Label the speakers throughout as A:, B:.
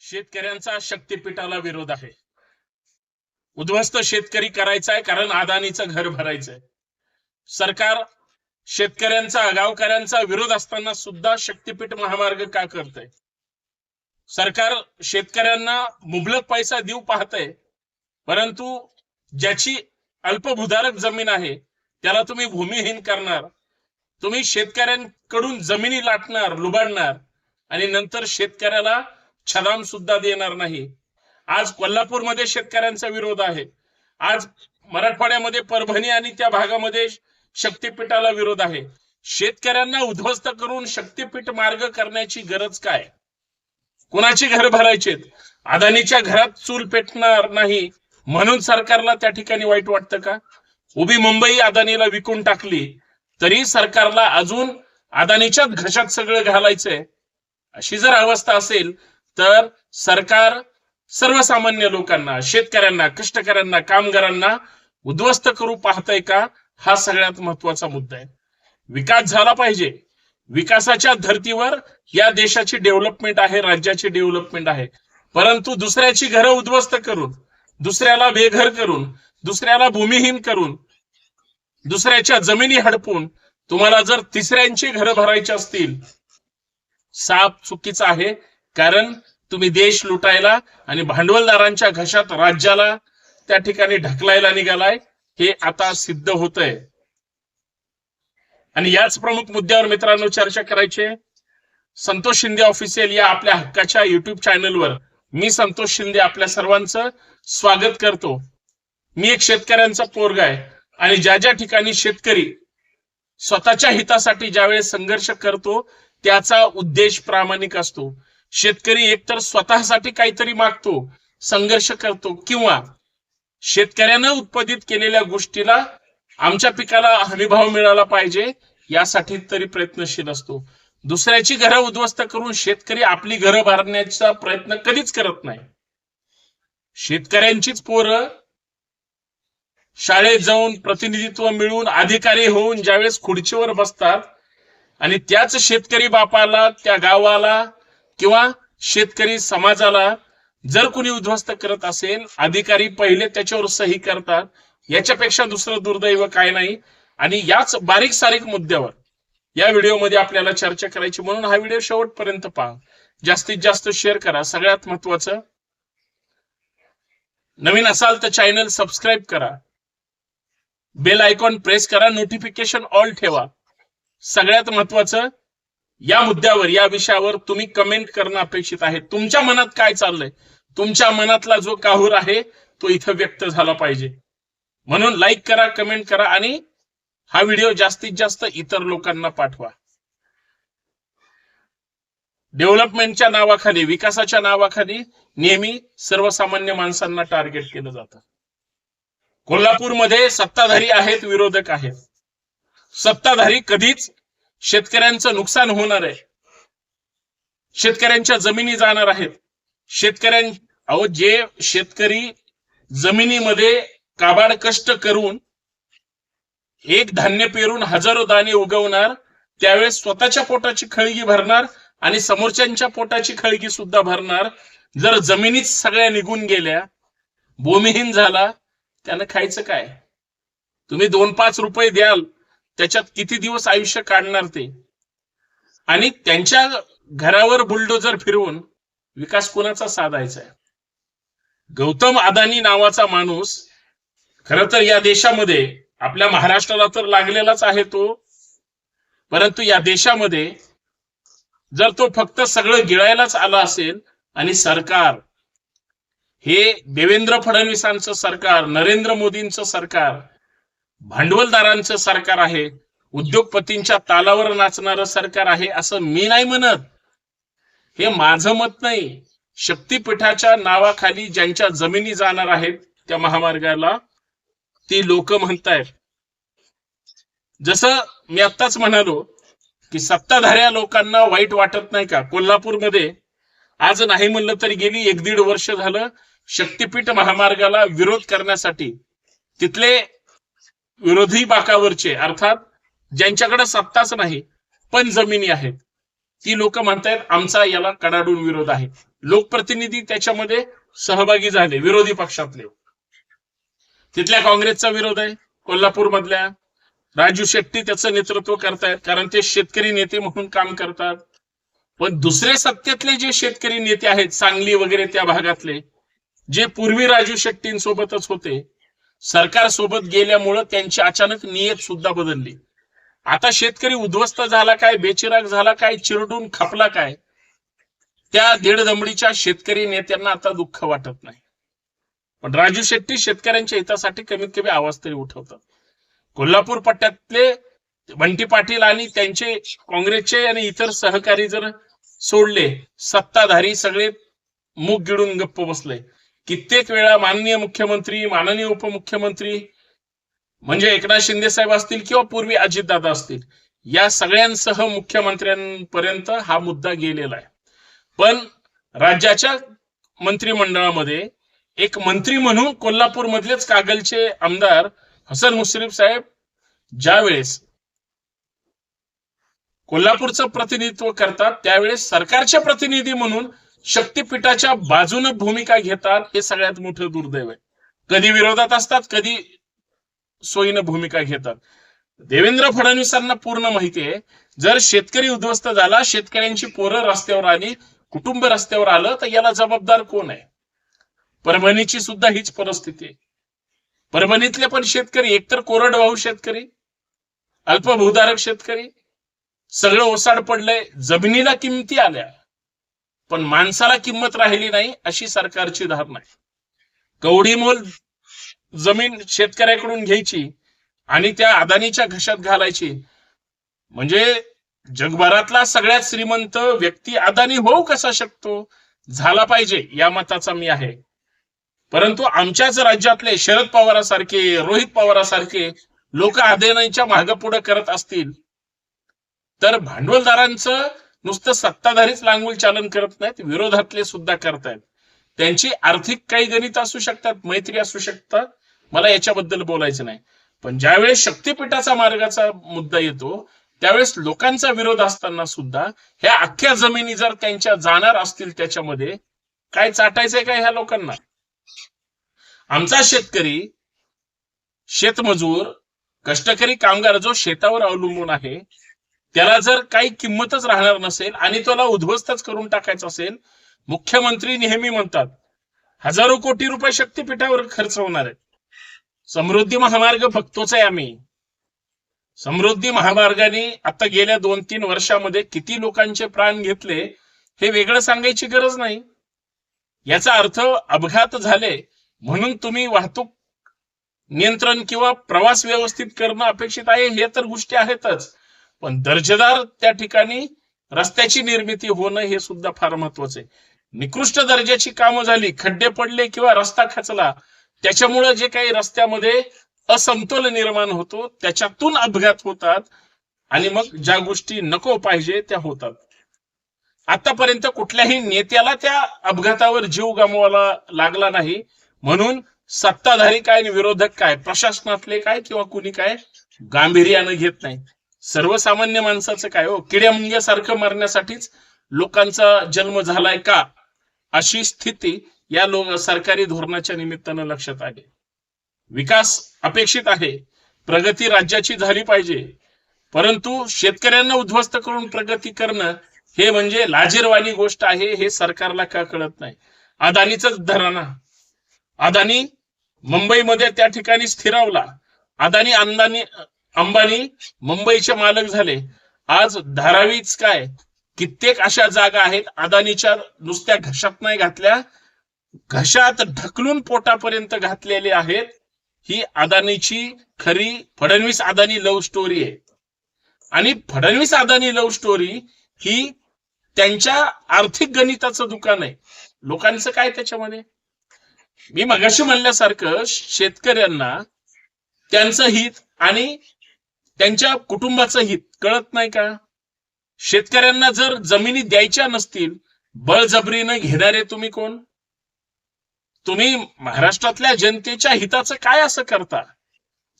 A: शेतकऱ्यांचा शक्तीपीठाला विरोध आहे. उद्ध्वस्त शेतकरी करायचा आहे कारण अदानीचं घर भरायचंय. सरकार शेतकऱ्यांचा गावकऱ्यांचा विरोध असताना सुद्धा शक्तीपीठ महामार्ग का करतंय? सरकार शेतकऱ्यांना मुबलक पैसा देऊ पाहतंय, परंतु ज्याची अल्पभूधारक जमीन आहे त्याला तुम्ही भूमिहीन करणार, तुम्ही शेतकऱ्यांकडून जमिनी लाटणार, लुबाडणार आणि नंतर शेतकऱ्याला छदाम सुद्धा देणार नाही. आज कोल्हापूरमध्ये शेतकऱ्यांचा विरोध आहे. आज मराठवाड्यामध्ये परभणी आणि त्या भागामध्ये शक्तीपीठाला विरोध आहे. शेतकऱ्यांना उद्ध्वस्त करून शक्तीपीठ मार्ग करण्याची गरज काय? कुणाची घर भरायचेत? अदानीच्या घरात चूल पेटणार नाही म्हणून सरकारला त्या ठिकाणी वाईट वाटतं का? उभी मुंबई अदानीला विकून टाकली तरी सरकारला अजून अदानीच्याच घशात सगळं घालायचंय. अशी जर अवस्था असेल तर सरकार सर्वसामान्य लोकांना, शेतकऱ्यांना, कष्टकऱ्यांना, कामगारांना उद्ध्वस्त करू पाहतंय का? हा सगळ्यात महत्वाचा मुद्दा आहे. विकास झाला पाहिजे. विकासाच्या धर्तीवर या देशाची डेव्हलपमेंट आहे, राज्याची डेव्हलपमेंट आहे. परंतु दुसऱ्याची घरं उद्ध्वस्त करून, दुसऱ्याला बेघर करून, दुसऱ्याला भूमिहीन करून, दुसऱ्याच्या जमिनी हडपून तुम्हाला जर तिसऱ्यांची घरं भरायची असतील, साप चुकीचा आहे. कारण तुम्ही देश लुटायला आणि भांडवलदारांच्या घशात राज्याला त्या ठिकाणी ढकलायला निघालाय. हे आता सिद्ध होतंय. आणि याच प्रमुख मुद्द्यावर मित्रांनो चर्चा करायची. संतोष शिंदे ऑफिशियल या आपल्या हक्काच्या युट्यूब चॅनलवर मी संतोष शिंदे आपल्या सर्वांचं स्वागत करतो. मी एक शेतकऱ्यांचा पोरगा आहे आणि ज्या ज्या ठिकाणी शेतकरी स्वतःच्या हितासाठी ज्यावेळेस संघर्ष करतो त्याचा उद्देश प्रामाणिक असतो. शेतकरी एकतर स्वतःसाठी काहीतरी मागतो, संघर्ष करतो, किंवा शेतकऱ्यानं उत्पादित केलेल्या गोष्टीला आमच्या पिकाला हमीभाव मिळाला पाहिजे यासाठी तरी प्रयत्नशील असतो. दुसऱ्याची घरं उद्ध्वस्त करून शेतकरी आपली घरं भरण्याचा प्रयत्न कधीच करत नाही. शेतकऱ्यांचीच पोरं शाळेत जाऊन प्रतिनिधित्व मिळून अधिकारी होऊन ज्यावेळेस खुर्चीवर बसतात आणि त्याच शेतकरी बापाला, त्या गावाला किंवा शेतकरी समाजाला जर कोणी उद्ध्वस्त करत असेल, अधिकारी पहिले त्याच्यावर सही करतात. याच्यापेक्षा दुसरं दुर्दैव काय नाही. आणि याच बारीक सारीक मुद्द्यावर या व्हिडिओमध्ये आपल्याला चर्चा करायची, म्हणून हा व्हिडिओ शेवटपर्यंत पहा. जास्तीत जास्त शेअर करा. सगळ्यात महत्वाचं, नवीन असाल तर चॅनल सबस्क्राईब करा, बेल आयकॉन प्रेस करा, नोटिफिकेशन ऑल ठेवा. सगळ्यात महत्वाचं, या मुद्द्यावर, या विषयावर तुम्ही कमेंट करणं अपेक्षित आहे. तुमच्या मनात काय चाललंय, तुमच्या मनातला जो काहूर आहे तो इथं व्यक्त झाला पाहिजे. म्हणून लाईक करा, कमेंट करा आणि हा व्हिडिओ जास्तीत जास्त इतर लोकांना पाठवा. डेव्हलपमेंटच्या नावाखाली, विकासाच्या नावाखाली नेहमी सर्वसामान्य माणसांना टार्गेट केलं जातं. कोल्हापूरमध्ये सत्ताधारी आहेत, विरोधक आहेत. सत्ताधारी कधीच शेतकऱ्यांचं नुकसान होणार आहे, शेतकऱ्यांच्या जमिनी जाणार आहेत. जे शेतकरी जमिनीमध्ये काबाड कष्ट करून एक धान्य पेरून हजारो दाणे उगवणार, त्यावेळेस स्वतःच्या पोटाची खळगी भरणार आणि समोरच्यांच्या पोटाची खळगी सुद्धा भरणार. जर जमिनीच सगळ्या निघून गेल्या, भूमिहीन झाला, त्यानं खायचं काय? तुम्ही 2-5 रुपये द्याल, त्याच्यात किती दिवस आयुष्य काढणार ते? आणि त्यांच्या घरावर बुलडोजर फिरवून विकास कोणाचा साधायचा आहे? गौतम अदानी नावाचा माणूस खरं तर या देशामध्ये, आपल्या महाराष्ट्राला तर लागलेलाच आहे तो, परंतु या देशामध्ये जर तो फक्त सगळं गिळायलाच आला असेल आणि सरकार हे देवेंद्र फडणवीसांचं सरकार, नरेंद्र मोदींचं सरकार, भांडवलदारांचं सरकार आहे, उद्योगपतींच्या तालावर नाचणारं सरकार आहे असं मी नाही म्हणत. हे माझं मत नाही. शक्तीपीठाच्या नावाखाली ज्यांच्या जमिनी जाणार आहेत त्या महामार्गाला, ती लोक म्हणतायत. जसं मी आत्ताच म्हणालो की सत्ताधाऱ्या लोकांना वाईट वाटत नाही का? कोल्हापूरमध्ये आज नाही म्हणलं तरी गेली 1-1.5 वर्ष झालं शक्तीपीठ महामार्गाला विरोध करण्यासाठी तिथले विरोधी बाकावरचे, अर्थात ज्यांच्याकडे सत्ताच नाही पण जमिनी आहेत, ती लोक म्हणतायत आमचा याला कडाडून विरोध आहे. लोकप्रतिनिधी त्याच्यामध्ये सहभागी झाले, विरोधी पक्षातले. तिथल्या काँग्रेसचा विरोध आहे, कोल्हापूर मधल्या राजू शेट्टी त्याचं नेतृत्व करतायत, कारण ते शेतकरी नेते म्हणून काम करतात. पण दुसरे सत्तेतले जे शेतकरी नेते आहेत, सांगली वगैरे त्या भागातले, जे पूर्वी राजू शेट्टींसोबतच होते, सरकार सोबत गेल्यामुळं त्यांची अचानक नियत सुद्धा बदलली. आता शेतकरी उद्ध्वस्त झाला काय, बेचिराग झाला काय, चिरडून खपला काय, त्या दीडदमडीच्या शेतकरी नेत्यांना आता दुःख वाटत नाही. पण राजू शेट्टी शेतकऱ्यांच्या हितासाठी कमीत कमी आवाज तरी उठवतात. कोल्हापूर पट्ट्यातले बंटी पाटील आणि त्यांचे काँग्रेसचे आणि इतर सहकारी जर सोडले, सत्ताधारी सगळे मुख गिळून गप्प बसले. कित्येक वेळा माननीय मुख्यमंत्री, माननीय उपमुख्यमंत्री म्हणजे एकनाथ शिंदे साहेब असतील किंवा पूर्वी अजितदादा असतील, या सगळ्यांसह मुख्यमंत्र्यांपर्यंत हा मुद्दा गेलेला आहे. पण राज्याच्या मंत्रिमंडळामध्ये एक मंत्री म्हणून कोल्हापूर मधलेच कागलचे आमदार हसन मुश्रीफ साहेब ज्यावेळेस कोल्हापूरचं प्रतिनिधित्व करतात, त्यावेळेस सरकारचे प्रतिनिधी म्हणून शक्तीपीठाच्या बाजूने भूमिका घेतात. हे सगळ्यात मोठं दुर्दैव आहे. कधी विरोधात असतात, कधी सोयीनं भूमिका घेतात. देवेंद्र फडणवीसांना पूर्ण माहिती आहे, जर शेतकरी उद्ध्वस्त झाला, शेतकऱ्यांची पोरं रस्त्यावर आली, कुटुंब रस्त्यावर आलं, तर याला जबाबदार कोण आहे? परभणीची सुद्धा हीच परिस्थिती आहे. परभणीतले पण शेतकरी एकतर कोरडवाहू शेतकरी, अल्पभूधारक शेतकरी, सगळं ओसाड पडलंय, जमिनीला किमती आल्या पण माणसाला किंमत राहिली नाही, अशी सरकारची धारणा आहे. कवडी मोल जमीन शेतकऱ्याकडून घ्यायची आणि त्या अदानीच्या घशात घालायची. म्हणजे जगभरातला सगळ्यात श्रीमंत व्यक्ती अदानी होऊ कसा शकतो? झाला पाहिजे या मताचा मी आहे. परंतु आमच्याच राज्यातले शरद पवारासारखे, रोहित पवारासारखे लोक अदानीच्या मागपुढे करत असतील तर भांडवलदारांचं नुसतं सत्ताधारीच लांगुल चालन करत नाहीत, विरोधातले सुद्धा करतायत. त्यांची आर्थिक काही गणित असू शकतात, मैत्री असू शकतात, मला याच्याबद्दल बोलायचं नाही. पण ज्यावेळेस शक्तीपीठाचा मार्गाचा मुद्दा येतो, त्यावेळेस लोकांचा विरोध असताना सुद्धा ह्या अख्ख्या जमिनी जर त्यांच्या जाणार असतील, त्याच्यामध्ये काय चाटायचंय का ह्या लोकांना? आमचा शेतकरी, शेतमजूर, कष्टकरी कामगार जो शेतावर अवलंबून आहे, त्याला जर काही किंमतच राहणार नसेल आणि त्याला उद्ध्वस्तच करून टाकायचं असेल, मुख्यमंत्री नेहमी म्हणतात हजारो कोटी रुपये शक्तीपीठावर खर्च होणार आहे. समृद्धी महामार्ग बघतोच आहे आम्ही. समृद्धी महामार्गाने आता गेल्या 2-3 वर्षामध्ये किती लोकांचे प्राण घेतले हे वेगळं सांगायची गरज नाही. याचा अर्थ अपघात झाले म्हणून तुम्ही वाहतूक नियंत्रण किंवा प्रवास व्यवस्थित करणं अपेक्षित आहे, हे तर गोष्टी आहेतच. पण दर्जेदार त्या ठिकाणी रस्त्याची निर्मिती होणं हे सुद्धा फार महत्वाचं आहे. निकृष्ट दर्जाची कामं झाली, खड्डे पडले किंवा रस्ता खचला, त्याच्यामुळे जे काही रस्त्यामध्ये असमतोल निर्माण होतो, त्याच्यातून अपघात होतात आणि मग ज्या गोष्टी नको पाहिजे त्या होतात. आतापर्यंत कुठल्याही नेत्याला त्या अपघातावर जीव गमवायला लागला नाही, म्हणून सत्ताधारी काय आणि विरोधक काय, प्रशासनातले काय किंवा कुणी काय गांभीर्यानं घेत नाही. सर्वसामान्य माणसाचं काय हो, किड्या मुंग्यासारखं मरण्यासाठीच लोकांचा जन्म झालाय का, अशी स्थिती या सरकारी धोरणाच्या निमित्तानं लक्षात आली. विकास अपेक्षित आहे, प्रगती राज्याची झाली पाहिजे, परंतु शेतकऱ्यांना उद्ध्वस्त करून प्रगती करणं हे म्हणजे लाजिरवाणी गोष्ट आहे, हे सरकारला का कळत नाही? अदानीच धराना, अदानी मुंबईमध्ये त्या ठिकाणी स्थिरावला, अंबानी मुंबईचे मालक झाले. आज धारावीच काय, कित्येक अशा जागा आहेत अदानीच्या नुसत्या घशात नाही घातल्या, घशात ढकलून पोटापर्यंत घातलेले आहेत. ही अदानीची खरी फडणवीस अदानी लव्ह स्टोरी आहे. आणि फडणवीस अदानी लव्ह स्टोरी ही त्यांच्या आर्थिक गणिताचं दुकान आहे. लोकांचं काय त्याच्यामध्ये? मी मगाशी म्हणल्यासारखं शेतकऱ्यांना त्यांचं हित आणि त्यांच्या कुटुंबाचं हित कळत नाही का? शेतकऱ्यांना जर जमिनी द्यायच्या नसतील, बळजबरीनं घेणारे तुम्ही कोण? तुम्ही महाराष्ट्रातल्या जनतेच्या हिताचं काय असं करता?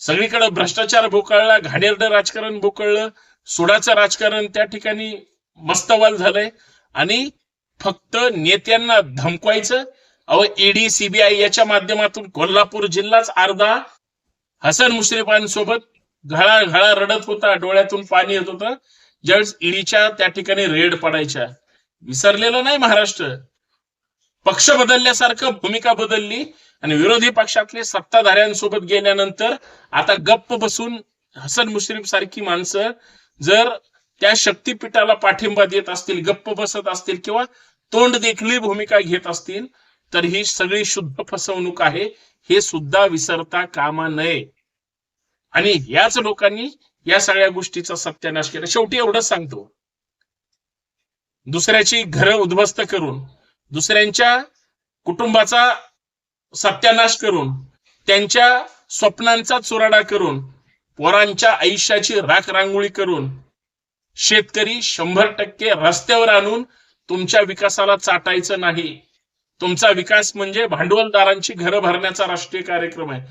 A: सगळीकडे भ्रष्टाचार बोकळला, घाणेरडं राजकारण बोकळलं, सुडाचं राजकारण त्या ठिकाणी मस्तवाल झालंय आणि फक्त नेत्यांना धमकवायचं. अहो ईडी सीबीआय याच्या माध्यमातून कोल्हापूर जिल्हाच अर्धा हसन मुश्रीफांसोबत घळा रडत होता, डोळ्यातून पाणी येत होतं ज्यावेळेस ईडीच्या त्या ठिकाणी रेड पडायच्या. विसरलेलं नाही महाराष्ट्र. पक्ष बदलल्यासारखं भूमिका बदलली आणि विरोधी पक्षातले सत्ताधाऱ्यांसोबत गेल्यानंतर आता गप्प बसून हसन मुश्रीफ सारखी माणसं जर त्या शक्तीपीठाला पाठिंबा देत असतील, गप्प बसत असतील किंवा तोंड देखली भूमिका घेत असतील तर ही सगळी शुद्ध फसवणूक आहे, हे सुद्धा विसरता कामा नये. आणि याच लोकांनी या सगळ्या गोष्टीचा सत्यानाश केला. शेवटी एवढंच सांगतो, दुसऱ्याची घरं उद्ध्वस्त करून, दुसऱ्यांच्या कुटुंबाचा सत्यानाश करून, त्यांच्या स्वप्नांचा चुराडा करून, पोरांच्या आयुष्याची राख रांगोळी करून शेतकरी 100% रस्त्यावर आणून तुमच्या विकासाला चाटायचं नाही. तुमचा विकास म्हणजे भांडवलदारांची घरं भरण्याचा राष्ट्रीय कार्यक्रम आहे.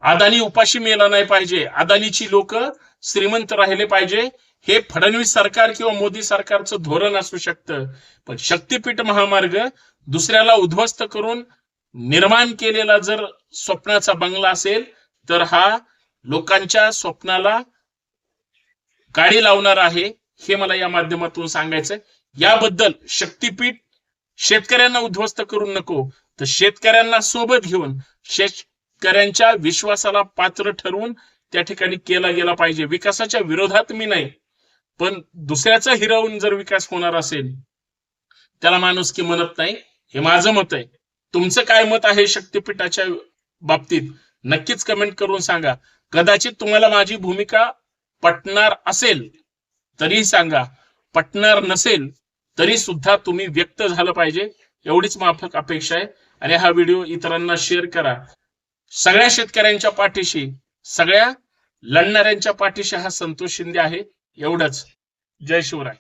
A: अदानी उपाशी मेला नाही पाहिजे, अदानीची लोक श्रीमंत राहिले पाहिजे. हे फडणवीस सरकार किंवा मोदी सरकारचं धोरण असू शकतं, पण शक्तीपीठ महामार्ग दुसऱ्याला उद्ध्वस्त करून निर्माण केलेला जर स्वप्नाचा बंगला असेल तर हा लोकांच्या स्वप्नाला गाडी लावणार आहे, हे मला या माध्यमातून सांगायचंय. याबद्दल शक्तीपीठ शेतकऱ्यांना उद्ध्वस्त करून नको, तर शेतकऱ्यांना सोबत घेऊन शेतकऱ्यांच्या विश्वासाला पात्र ठरवून त्या ठिकाणी केला गेला पाहिजे. विकासाच्या विरोधात मी नाही, पण दुसऱ्याचा हिरावून जर विकास होणार असेल त्याला माणुसकी म्हणत नाही, हे माझं मत आहे. तुमचं काय मत आहे शक्तीपीठाच्या बाबतीत नक्कीच कमेंट करून सांगा. कदाचित तुम्हाला माझी भूमिका पटणार असेल तरी सांगा, पटणार नसेल तरी सुद्धा तुम्ही व्यक्त झालं पाहिजे, एवढीच माफक अपेक्षा आहे. आणि हा व्हिडिओ इतरांना शेअर करा. सगळ्या शेतकऱ्यांच्या पाठीशी, सगळ्या लढणाऱ्यांच्या पाठीशी हा संतोष शिंदे आहे. एवढंच. जय शिवराय.